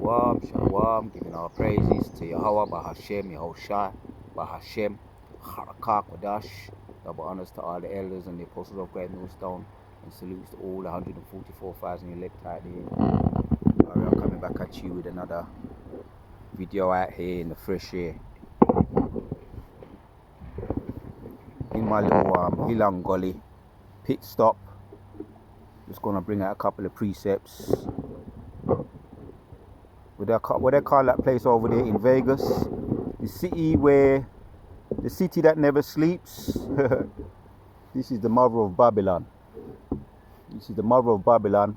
Shalom, shalom, giving our praises to Yahweh, Bahashem, Yahushai, Bahashem, Harakah, Kodash. Double honors to all the elders and the apostles of Great Millstone, and salutes to all the 144,000 elect out there. We are coming back at you with another video out here in the fresh air. In my little Hilang Gully pit stop, just gonna bring out a couple of precepts. What they call that place over there in Vegas, the city that never sleeps. This is the mother of Babylon. This is the mother of Babylon,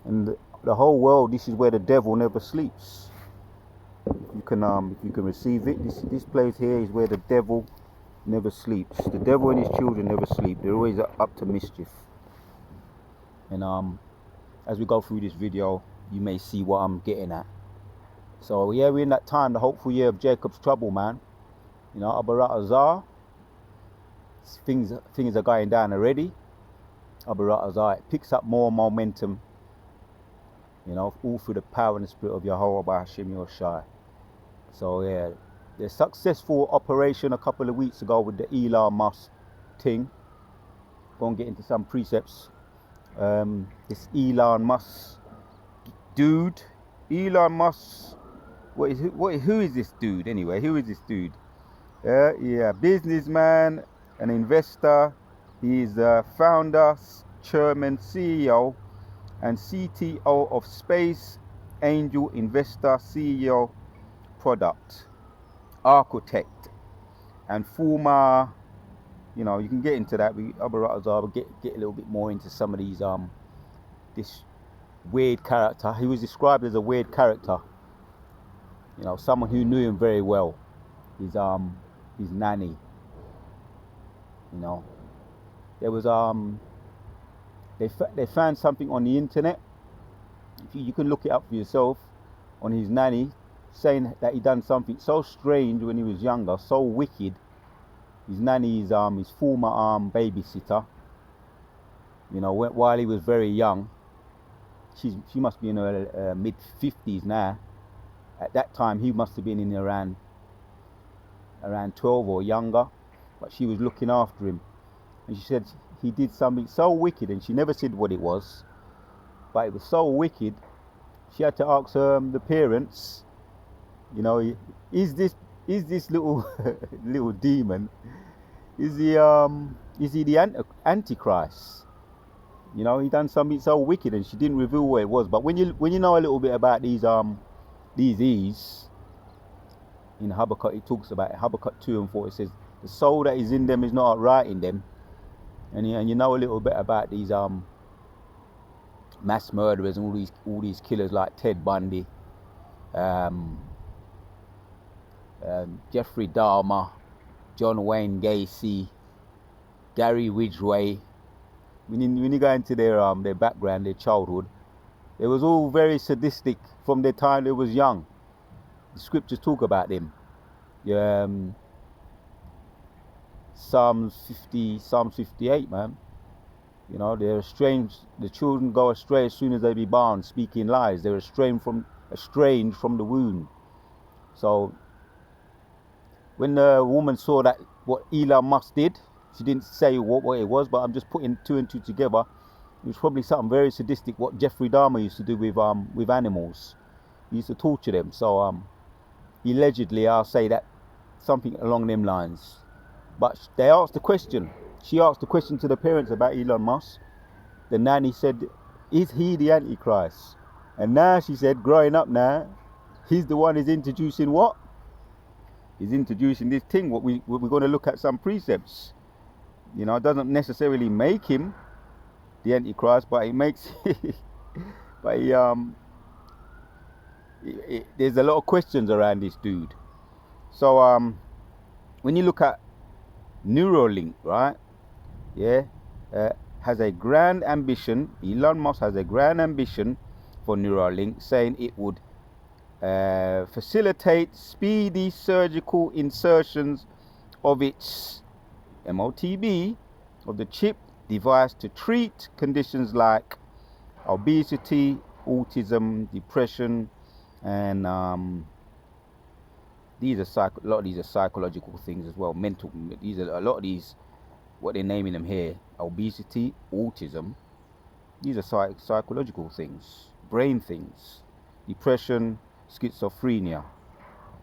and the whole world. This is where the devil never sleeps. If you can receive it, this place here is where the devil never sleeps. The devil and his children never sleep. They're always up to mischief. And as we go through this video, you may see what I'm getting at. So yeah, we're in that time, the hopeful year of Jacob's trouble, man. You know, Abarat Azar, things are going down already. Abarat Azar, it picks up more momentum, you know, all through the power and the spirit of Yahweh Bahashem Yoshai. So yeah, the successful operation a couple of weeks ago with the Elon Musk thing. Go and get into some precepts. This Elon Musk dude, Elon Musk. Who is this dude anyway? Who is this dude? Yeah, businessman, an investor. He's the founder, chairman, CEO, and CTO of Space Angel Investor, CEO, product, architect, and former. You know, you can get into that. We get a little bit more into some of these this weird character. He was described as a weird character. You know, someone who knew him very well. His nanny. You know, there was they found something on the internet. You can look it up for yourself on his nanny, saying that he done something so strange when he was younger, so wicked. His nanny is his former babysitter. You know, while he was very young. She must be in her mid-50s now. At that time, he must have been in around 12 or younger. But she was looking after him, and she said he did something so wicked, and she never said what it was. But it was so wicked, she had to ask the parents. You know, is this little little demon? Is he the Antichrist? You know, he done something so wicked, and she didn't reveal what it was. But when you know a little bit about these E's, in Habakkuk it talks about it. Habakkuk 2 and 4, it says the soul that is in them is not right in them, and you know a little bit about these mass murderers and all these killers like Ted Bundy, Jeffrey Dahmer, John Wayne Gacy, Gary Ridgway. When you go into their background, their childhood, they was all very sadistic from the time they was young. The scriptures talk about them. Psalms 58, man. You know, they're estranged. The children go astray as soon as they be born, speaking lies. They're estranged from the womb. So when the woman saw that what Elon Musk did, she didn't say what it was, but I'm just putting two and two together. It was probably something very sadistic what Jeffrey Dahmer used to do with animals. He used to torture them. So allegedly, I'll say that something along them lines. But they asked the question. She asked the question to the parents about Elon Musk. The nanny said, "Is he the Antichrist?" And now she said, growing up now, he's the one who's introducing what? He's introducing this thing. What we're going to look at some precepts. You know, it doesn't necessarily make him the Antichrist, but it makes but there's a lot of questions around this dude. So when you look at Neuralink, right? Yeah, has a grand ambition. Elon Musk has a grand ambition for Neuralink, saying it would facilitate speedy surgical insertions of its M.O.T.B, of the chip device to treat conditions like obesity, autism, depression, And a lot of these are psychological things as well, mental. These are a lot of these, what they're naming them here: obesity, autism. These are psychological things, brain things, depression, schizophrenia.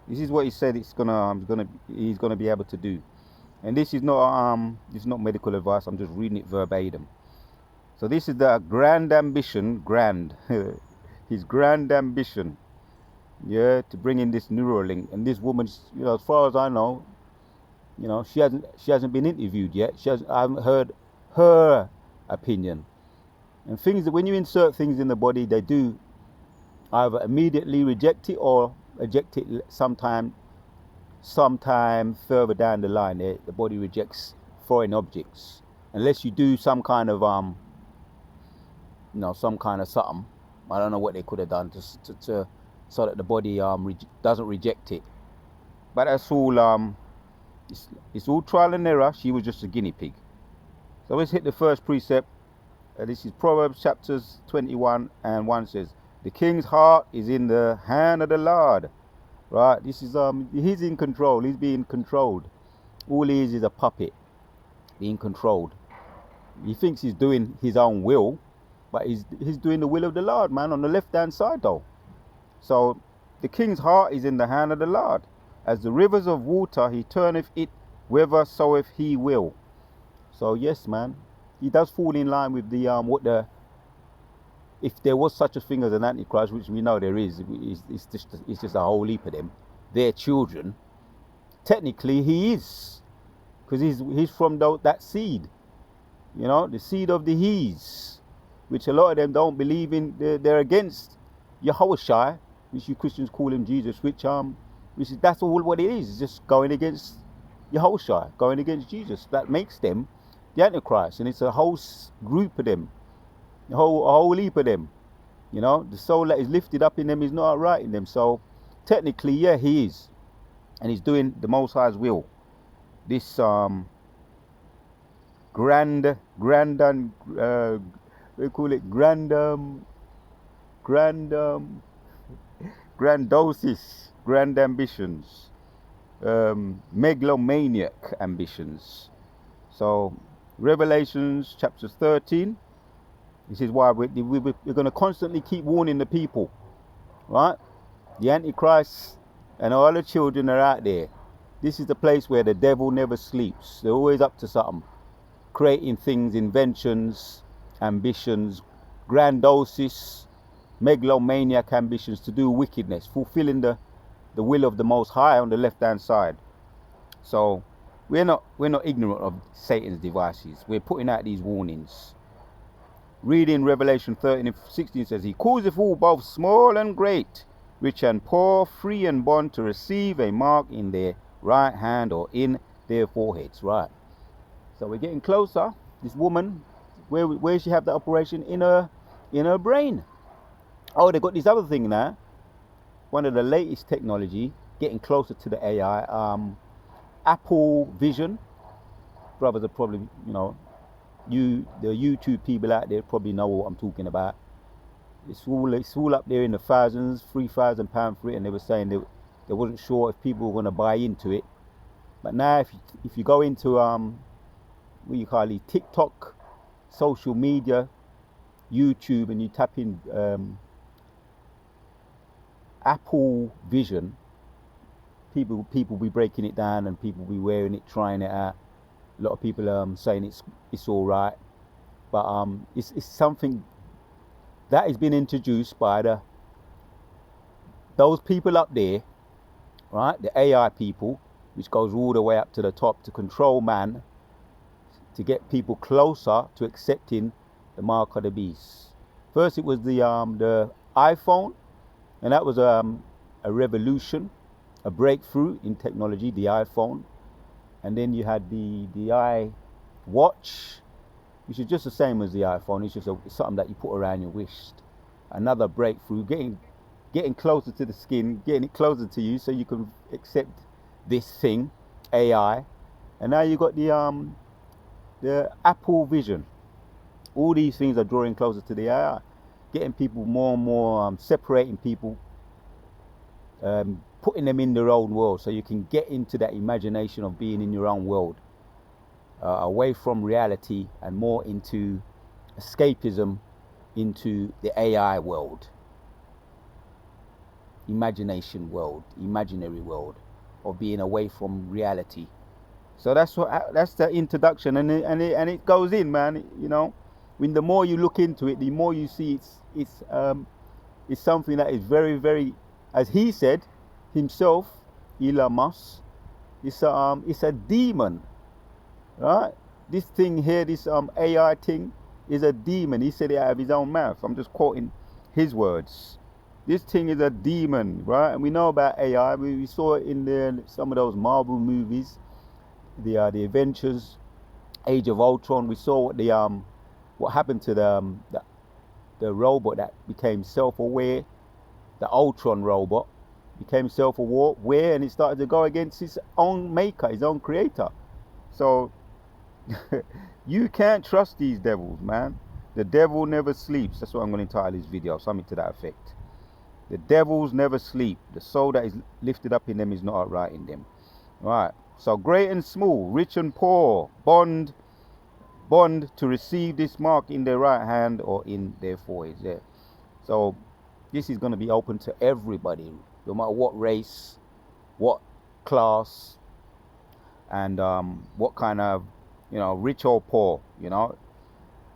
This is what he said he's gonna be able to do. And this is not medical advice. I'm just reading it verbatim. So this is the grand ambition, his grand ambition, yeah, to bring in this Neuralink. And this woman's, as far as I know, she hasn't been interviewed yet. I haven't heard her opinion. And things that when you insert things in the body, they do either immediately reject it or eject it sometime further down the line. The body rejects foreign objects unless you do some kind of something. I don't know what they could have done to so that the body doesn't reject it. But that's all. It's all trial and error. She was just a guinea pig. So let's hit the first precept. This is Proverbs chapters 21 and 1 says, "The king's heart is in the hand of the Lord." Right? This is he's in control. He's being controlled. All he is a puppet being controlled. He thinks he's doing his own will, but he's doing the will of the Lord, man, on the left-hand side though. So the king's heart is in the hand of the Lord. As the rivers of water, he turneth it whithersoever he will. So yes, man, he does fall in line with the if there was such a thing as an antichrist, which we know there is, it's just a whole heap of them. Their children. Technically, he is, because he's from that seed, the seed of the He's, which a lot of them don't believe in. They're against Yahushua, which you Christians call him Jesus, which is that's all what it is. It's just going against Yahushua, going against Jesus. That makes them the Antichrist, and it's a whole group of them, a whole heap of them. The soul that is lifted up in them is not right in them. So technically, yeah, he is, and he's doing the Most High's will. This we call it grandosis, grand ambitions, megalomaniac ambitions. So Revelations chapter 13. This is why we're going to constantly keep warning the people, right? The Antichrist and all the children are out there. This is the place where the devil never sleeps. They're always up to something, creating things, inventions, ambitions, grandosis, megalomaniac ambitions to do wickedness, fulfilling the will of the Most High on the left-hand side. So we're not ignorant of Satan's devices. We're putting out these warnings. Reading Revelation 13 and 16 says, "He causeth all, both small and great, rich and poor, free and bond, to receive a mark in their right hand or in their foreheads." Right. So we're getting closer. This woman, where she have the operation in her brain. Oh, they got this other thing now. One of the latest technology, getting closer to the AI. Apple Vision. Brothers are probably, the YouTube people out there probably know what I'm talking about. It's all up there in the thousands, £3,000 for it, and they were saying they wasn't sure if people were going to buy into it. But now, if you go into what you call it, TikTok, social media, YouTube, and you tap in Apple Vision, people be breaking it down, and people be wearing it, trying it out. A lot of people saying it's all right, but it's something that has been introduced by those people up there, right? The AI people, which goes all the way up to the top to control man, to get people closer to accepting the mark of the beast. First, it was the iPhone, and that was a revolution, a breakthrough in technology, the iPhone. And then you had the iWatch, which is just the same as the iPhone. It's just something that you put around your wrist. Another breakthrough, getting closer to the skin, getting it closer to you, so you can accept this thing, AI. And now you got the Apple Vision. All these things are drawing closer to the AI, getting people more and more, separating people putting them in their own world, so you can get into that imagination of being in your own world, away from reality and more into escapism, into the AI world, imagination world, imaginary world, of being away from reality. So that's the introduction, and it goes in, man. You know, when the more you look into it, the more you see it's something that is very, very, as he said himself, Elon Musk, it's a demon, right? This thing here, this AI thing, is a demon. He said it out of his own mouth. I'm just quoting his words. This thing is a demon, right? And we know about AI. We saw it in some of those Marvel movies, the Avengers, Age of Ultron. We saw what happened to the robot that became self-aware. The Ultron robot became self-aware, and it started to go against his own maker, his own creator. So you can't trust these devils, man. The devil never sleeps. That's what I'm going to entitle this video, something to that effect. The devils never sleep. The soul that is lifted up in them is not upright in them. Right. So great and small, rich and poor, bond to receive this mark in their right hand or in their foreheads. Yeah. So this is going to be open to everybody, no matter what race, what class, and what kind of, rich or poor,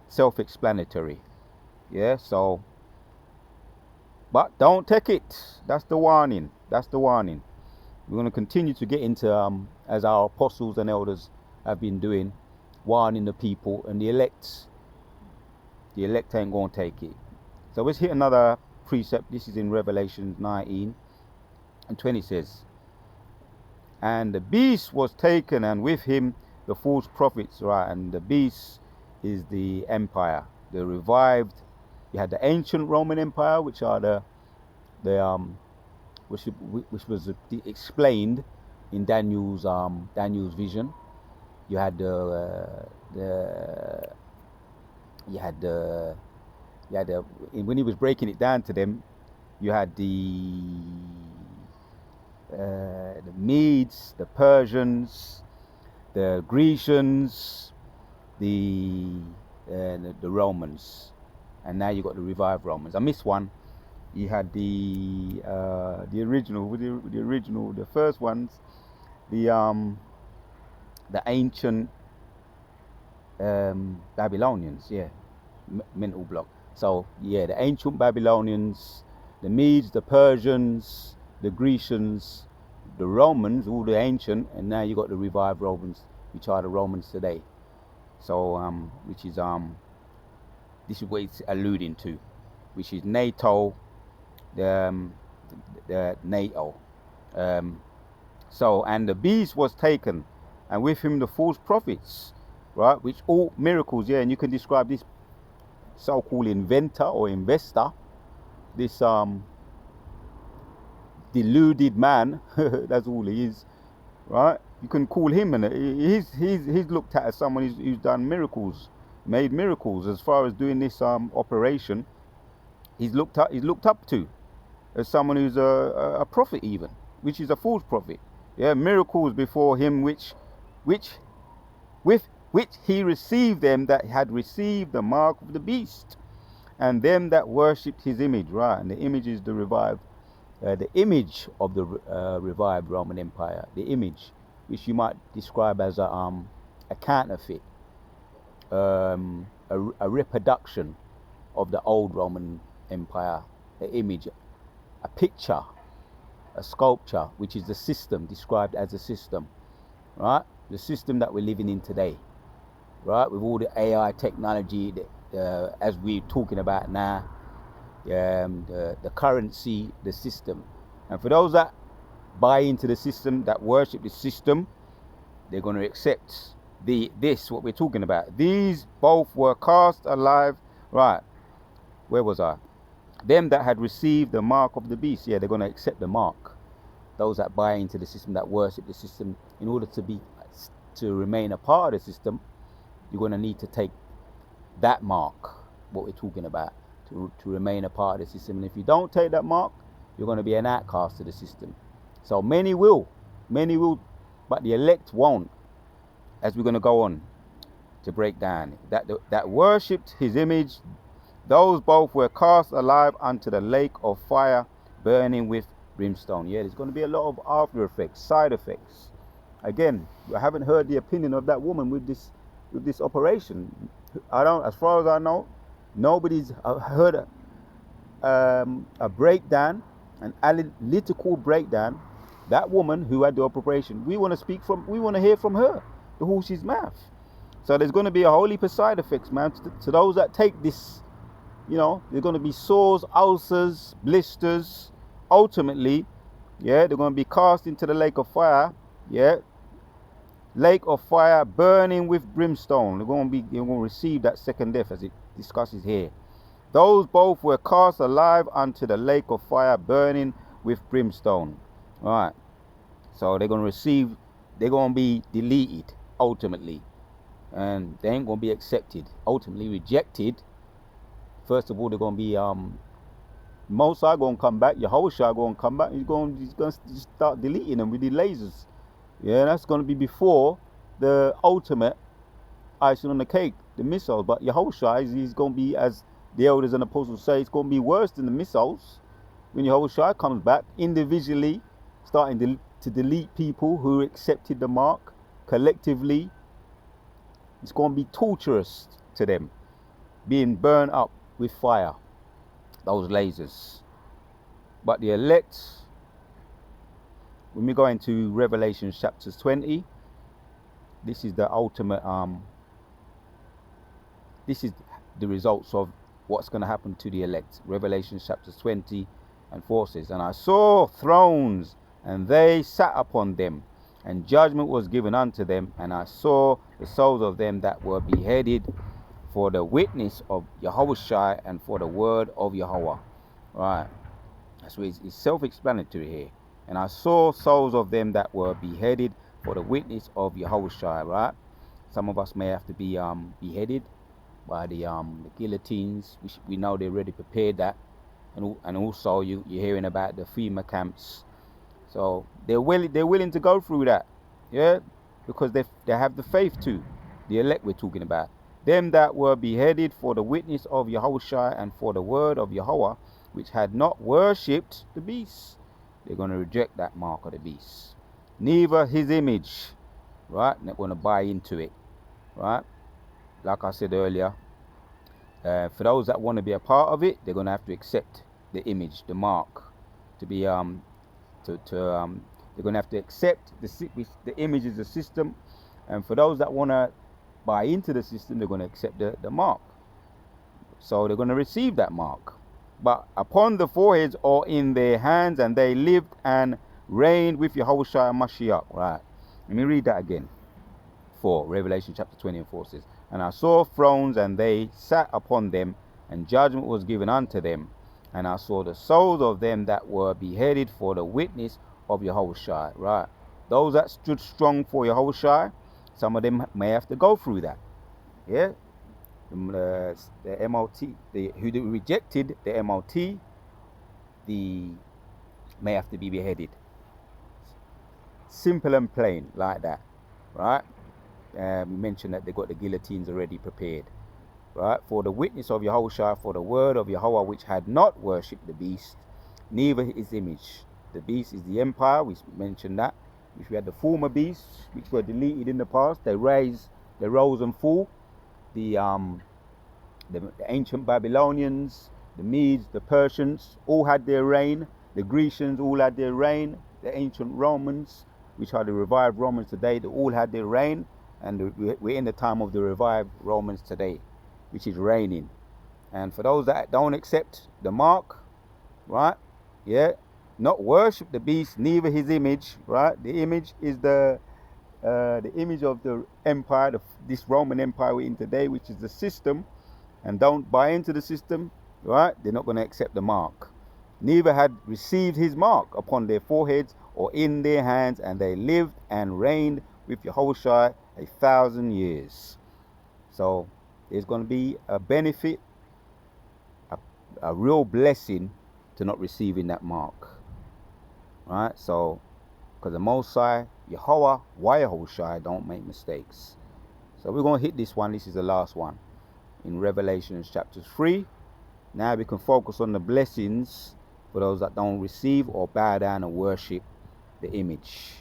self-explanatory. Yeah. So, but don't take it. That's the warning. That's the warning. We're going to continue to get into, as our apostles and elders have been doing, warning the people, and the elect ain't going to take it. So let's hit another precept. This is in Revelation 19:20 says, and the beast was taken, and with him the false prophets, right? And the beast is the empire, the revived. You had the ancient Roman Empire, which are which was explained in Daniel's vision. You had when he was breaking it down to them, you had the Medes, the Persians, the Grecians, the Romans, and now you got the revived Romans. I missed one. You had the original, the first ones, the ancient Babylonians, yeah, mental block. So yeah, the ancient Babylonians, the Medes, the Persians, the Grecians, the Romans, all the ancient, and now you got the revived Romans, which are the Romans today. So which is this is what it's alluding to, which is NATO, the NATO. So, and the beast was taken, and with him the false prophets, right? Which all miracles, yeah. And you can describe this so-called inventor or investor, this deluded man. That's all he is, right? You can call him, and he's looked at as someone who's done miracles, made miracles. As far as doing this operation, he's looked up to as someone who's a prophet, even, which is a false prophet. Yeah, miracles before him, with which he received them that had received the mark of the beast, and them that worshipped his image. Right, and the image is the revived, the image of the revived Roman Empire, the image, which you might describe as a counterfeit, a reproduction of the old Roman Empire, the image, a picture, a sculpture, which is the system, described as a system, right? The system that we're living in today, right? With all the AI technology, as we're talking about now, the currency, the system. And for those that buy into the system, that worship the system, they're going to accept what we're talking about. These both were cast alive, right? Where was I? Them that had received the mark of the beast, yeah, they're going to accept the mark. Those that buy into the system, that worship the system, in order to remain a part of the system, you're going to need to take that mark, what we're talking about, to remain a part of the system. And if you don't take that mark, you're going to be an outcast to the system. So many will, but the elect won't, as we're going to go on to break down. That worshipped his image, those both were cast alive unto the lake of fire, burning with brimstone. Yeah, there's going to be a lot of after effects, side effects. Again, I haven't heard the opinion of that woman with this operation. As far as I know, nobody's heard a breakdown, an analytical breakdown. That woman who had the operation, we want to hear from her, the horse's mouth. So there's going to be a whole heap of side effects, man. To those that take this, there's going to be sores, ulcers, blisters. Ultimately, they're going to be cast into the lake of fire. Lake of fire burning with brimstone. They're going to receive that second death, as it discusses here. Those both were cast alive unto the lake of fire burning with brimstone. All right. So they're going to be deleted ultimately. And they ain't going to be accepted. Ultimately rejected. First of all, they're going to be Most are going to come back. Yahushua going to come back. He's going to start deleting them with the lasers. Yeah, that's going to be before the ultimate icing on the cake, the missiles. But Yahushua, he's going to be, as the elders and apostles say, it's going to be worse than the missiles. When Yahushua comes back, individually starting to delete people who accepted the mark collectively. It's going to be torturous to them, being burned up with fire, those lasers. But the elect, when we go into Revelation chapters 20, this is the ultimate, this is the results of what's going to happen to the elect. Revelation chapters 20 and 4 says, and I saw thrones, and they sat upon them, and judgment was given unto them, and I saw the souls of them that were beheaded for the witness of Yahushua and for the word of Yahweh. Right. So it's self-explanatory here. And I saw souls of them that were beheaded for the witness of Yahushua. Right. Some of us may have to be beheaded by the guillotines. We know they're already prepared that. And also you're hearing about the FEMA camps. So they're willing to go through that. Yeah. Because they have the faith too. The elect we're talking about. Them that were beheaded for the witness of Yahushua and for the word of Yahweh, which had not worshipped the beast. They're going to reject that mark of the beast. Neither his image. Right? They're going to buy into it. Right? Like I said earlier, for those that want to be a part of it, they're going to have to accept the image, the mark, to be they're going to have to accept the image as a system, and for those that want to buy into the system, they're going to accept the mark. So they're going to receive that mark. But upon the foreheads or in their hands, and they lived and reigned with Yahushua and Mashiach. Right. Let me read that again. 4, Revelation chapter 20 and 4 says, and I saw thrones, and they sat upon them, and judgment was given unto them. And I saw the souls of them that were beheaded for the witness of Yahushua. Right. Those that stood strong for Yahushua, some of them may have to go through that. Yeah. The M.O.T., who rejected the M.O.T., may have to be beheaded. Simple and plain, like that. Right. We mentioned that they got the guillotines already prepared. Right. For the witness of Yahushua, for the word of Yahweh, which had not worshipped the beast, neither his image. The beast is the empire. We mentioned that. If we had the former beasts, which were deleted in the past, they rose and fall. The ancient Babylonians, the Medes, the Persians, all had their reign. The Grecians all had their reign. The ancient Romans, which are the revived Romans today, they all had their reign. And we're in the time of the revived Romans today, which is reigning. And for those that don't accept the mark, right, not worship the beast, neither his image, right? The image is the image of the empire, this Roman Empire we're in today, which is the system. And don't buy into the system, right? They're not going to accept the mark. Neither had received his mark upon their foreheads or in their hands, and they lived and reigned with Yahushua 1,000 years. So there's going to be a benefit, a real blessing to not receiving that mark. Right? So, because the Most High, Yahweh, Yahushai don't make mistakes. So we're going to hit this one. This is the last one. In Revelation chapter 3. Now we can focus on the blessings for those that don't receive or bow down and worship the image.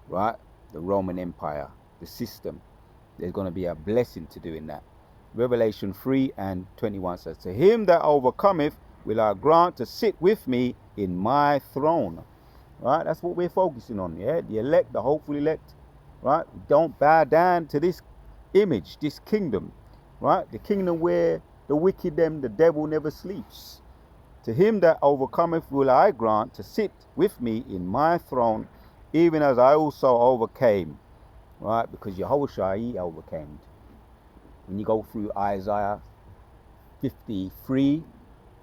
Right? The Roman Empire, the system. There's going to be a blessing to doing that. Revelation 3 and 21 says, to him that overcometh will I grant to sit with me in my throne. Right? That's what we're focusing on. Yeah, the elect, the hopeful elect. Right? Don't bow down to this image, this kingdom. Right? The kingdom where the wicked them, the devil never sleeps. To him that overcometh will I grant to sit with me in my throne, even as I also overcame. Right? Because Yahushua, he overcame. When you go through Isaiah 53,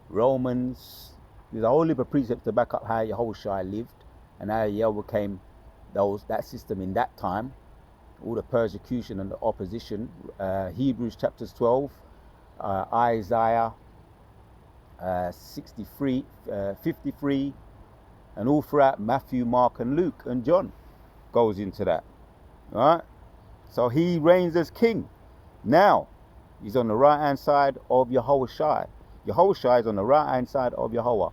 Romans, there's a whole heap of precepts to back up how Yahushua lived and how he overcame that system in that time, all the persecution and the opposition. Hebrews chapters 12, Isaiah 63, 53, and all throughout Matthew, Mark, and Luke and John goes into that. Right? So he reigns as king. Now, he's on the right-hand side of Yahushua. Yahushua is on the right-hand side of Yahweh.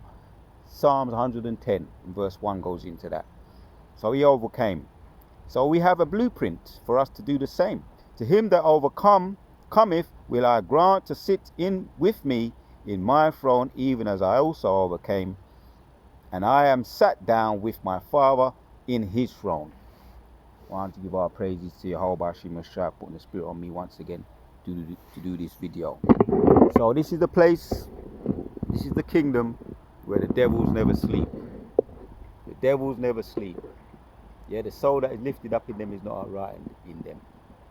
Psalms 110 verse 1 goes into that. So he overcame. So we have a blueprint for us to do the same. To him that cometh will I grant to sit in with me in my throne, even as I also overcame, and I am sat down with my Father in his throne. I want to give our praises to Yahweh Shemashah, putting the Spirit on me once again to do this video. So this is the place, this is the kingdom where the devils never sleep. The devils never sleep. Yeah, the soul that is lifted up in them is not right in them.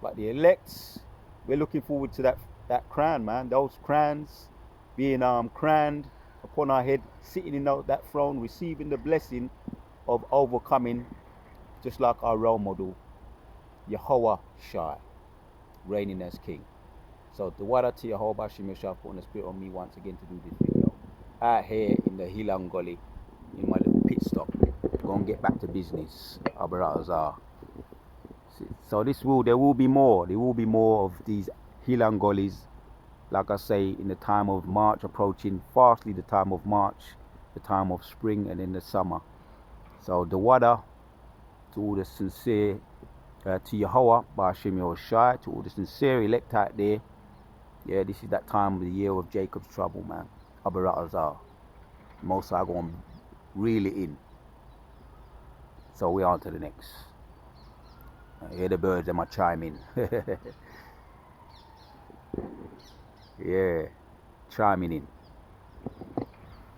But the elects, we're looking forward to that crown, man. Those crowns being crowned upon our head, sitting in that throne, receiving the blessing of overcoming, just like our role model, Yahweh Shai, reigning as king. So the water to Yahweh Shemashah, putting the Spirit on me once again to do this video. Out here in the Hilang Gully, in my little pit stop. Go and get back to business. So there will be more. There will be more of these Hilang Gullies. Like I say, in the time of March approaching, fastly the time of March, the time of spring, and in the summer. So the water to all the sincere, to Yahweh, Ba'ashem Yahushai, to all the sincere elect out there. Yeah, this is that time of the year of Jacob's trouble, man. Abaratazar. Most are going to reel it in. So we on to the next. I hear the birds, them are chiming. Yeah, chiming in.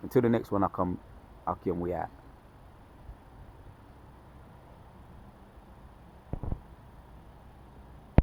Until the next one I come, we out.